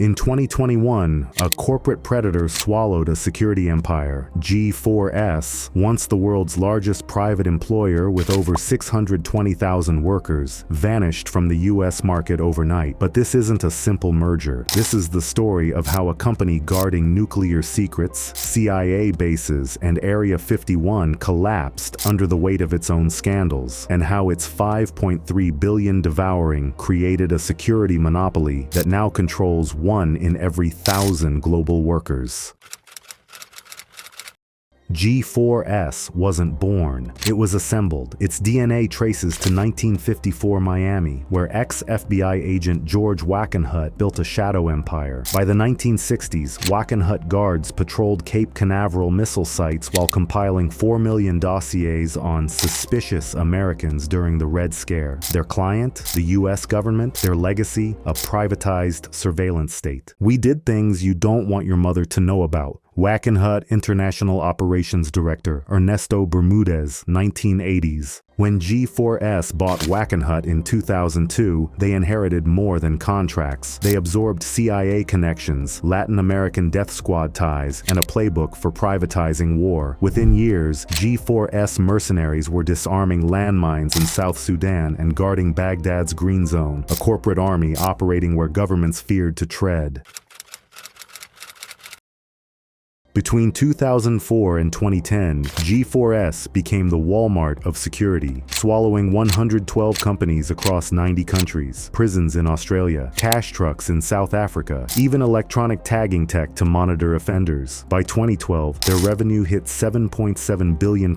In 2021, a corporate predator swallowed a security empire. G4S, once the world's largest private employer with over 620,000 workers, vanished from the US market overnight. But this isn't a simple merger. This is the story of how a company guarding nuclear secrets, CIA bases, and Area 51 collapsed under the weight of its own scandals, and how its $5.3 billion devouring created a security monopoly that now controls 1 in every 1,000 global workers. G4S wasn't born, it was assembled. Its DNA traces to 1954 Miami, where ex-FBI agent George Wackenhut built a shadow empire. By the 1960s, Wackenhut guards patrolled Cape Canaveral missile sites while compiling 4 million dossiers on suspicious Americans during the Red Scare. Their client, the US government, their legacy, a privatized surveillance state. We did things you don't want your mother to know about. Wackenhut International Operations Director Ernesto Bermudez, 1980s. When G4S bought Wackenhut in 2002, they inherited more than contracts. They absorbed CIA connections, Latin American death squad ties, and a playbook for privatizing war. Within years, G4S mercenaries were disarming landmines in South Sudan and guarding Baghdad's Green Zone, a corporate army operating where governments feared to tread. Between 2004 and 2010, G4S became the Walmart of security, swallowing 112 companies across 90 countries, prisons in Australia, cash trucks in South Africa, even electronic tagging tech to monitor offenders. By 2012, their revenue hit £7.7 billion,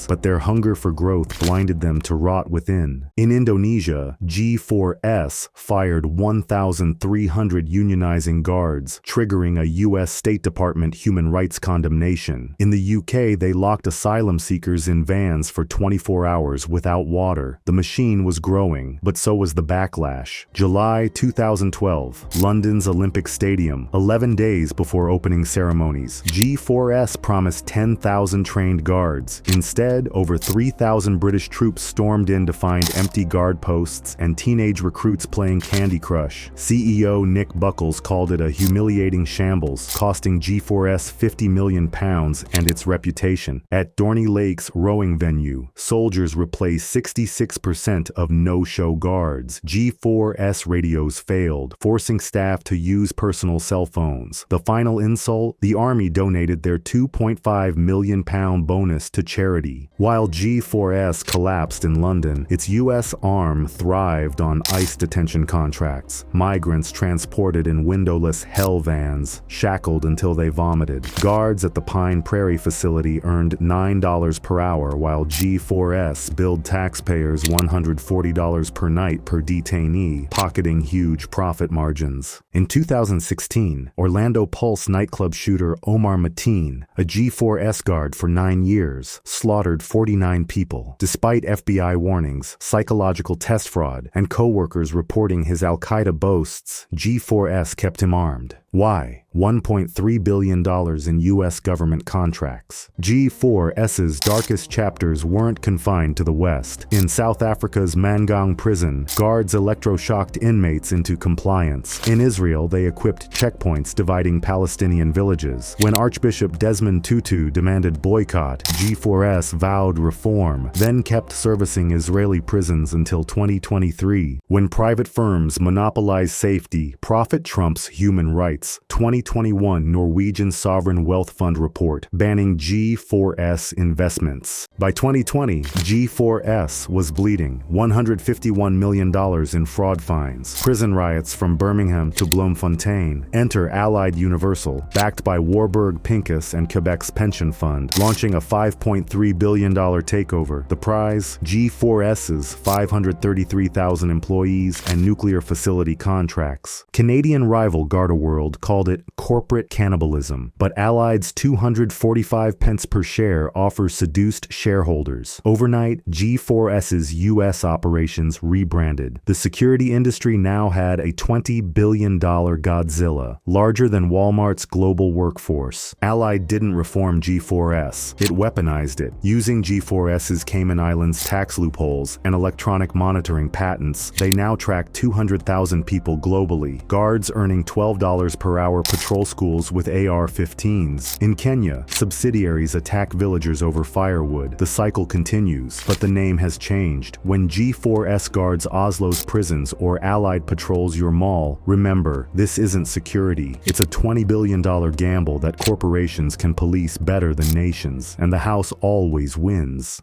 but their hunger for growth blinded them to rot within. In Indonesia, G4S fired 1,300 unionizing guards, triggering a US State Department human rights condemnation. In the UK, they locked asylum seekers in vans for 24 hours without water. The machine was growing, but so was the backlash. July 2012, London's Olympic Stadium, 11 days before opening ceremonies. G4S promised 10,000 trained guards. Instead, over 3,000 British troops stormed in to find empty guard posts and teenage recruits playing Candy Crush. CEO Nick Buckles called it a humiliating shambles, costing G4S £50 million and its reputation. At Dorney Lake's rowing venue, soldiers replaced 66% of no-show guards. G4S radios failed, forcing staff to use personal cell phones. The final insult? The Army donated their £2.5 million bonus to charity. While G4S collapsed in London, its US arm thrived on ICE detention contracts. Migrants transported in windowless hell vans, shackled until they vomited. Guards at the Pine Prairie facility earned $9 per hour, while G4S billed taxpayers $140 per night per detainee, pocketing huge profit margins. In 2016, Orlando Pulse nightclub shooter Omar Mateen, a G4S guard for 9 years, slaughtered 49 people. Despite FBI warnings, psychological test fraud, and co-workers reporting his Al-Qaeda boasts, G4S kept him armed. Why? $1.3 billion in US government contracts. G4S's darkest chapters weren't confined to the West. In South Africa's Mangang prison, guards electroshocked inmates into compliance. In Israel, they equipped checkpoints dividing Palestinian villages. When Archbishop Desmond Tutu demanded boycott, G4S vowed reform, then kept servicing Israeli prisons until 2023. When private firms monopolize safety, profit trumps human rights. 2021 Norwegian Sovereign Wealth Fund report banning G4S investments. By 2020, G4S was bleeding $151 million in fraud fines. Prison riots from Birmingham to Bloemfontein. Enter Allied Universal, backed by Warburg Pincus and Quebec's pension fund, launching a $5.3 billion takeover. The prize? G4S's 533,000 employees and nuclear facility contracts. Canadian rival GuardGuides called it corporate cannibalism, but Allied's 245 pence per share offers seduced shareholders. Overnight, G4S's U.S. operations rebranded. The security industry now had a $20 billion Godzilla, larger than Walmart's global workforce. Allied didn't reform G4S. It weaponized it. Using G4S's Cayman Islands tax loopholes and electronic monitoring patents, they now track 200,000 people globally. Guards earning $12 per hour patrol schools with AR-15s. In Kenya, subsidiaries attack villagers over firewood. The cycle continues, but the name has changed. When G4S guards Oslo's prisons or Allied patrols your mall, remember, this isn't security. It's a $20 billion gamble that corporations can police better than nations, and the house always wins.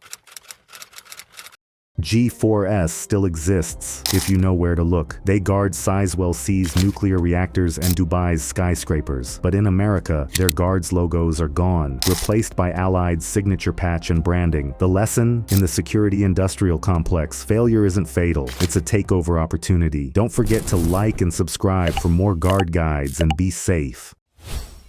G4S still exists, if you know where to look. They guard Sizewell C's nuclear reactors and Dubai's skyscrapers. But in America, their guards logos are gone, replaced by Allied's signature patch and branding. The lesson? In the security industrial complex, failure isn't fatal. It's a takeover opportunity. Don't forget to like and subscribe for more guard guides and be safe.